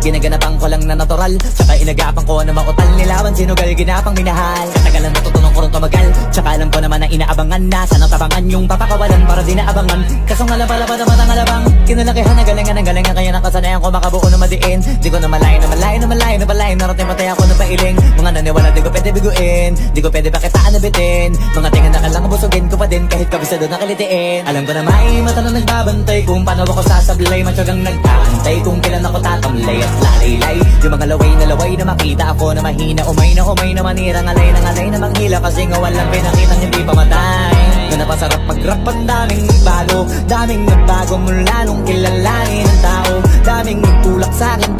Ginaganapan ko lang na natural, tsaka inagapan ko na mautal. Nilawan sinugal, ginapang minahal. Katagalan natutunan ko rin tumagal, tsaka alam ko naman na inaabangan na sanang tabangan yung papakawalan para di naabangan. Kaso nga lang pala pa naman ang alabang kinalakihan na galingan kaya nakasanayan ko makabuo na madiin. Di ko na malayo na malayo na malayo na malayo. Narating patay ako na pailing. Mga naniwala di ko pwede biguin, di ko pwede pakitaan na bitin. Mga tingan na kalang busugin ko pa din kahit kabisado na kalitiin. Alam ko na may mata na nagbabantay kung paano ako sasablay. Matyagang nagkaantay kung kailan ako tatamlay at lalaylay. Yung mga laway na makita ako na mahina. Umay na manira, ngalay na manghila. Kasi nga walang pinakitang hindi pamatay. Na napasarap mag-rap, ang daming bago. Daming nagbago mula nung kilalanin ng tao. Daming nagtulak sa'kin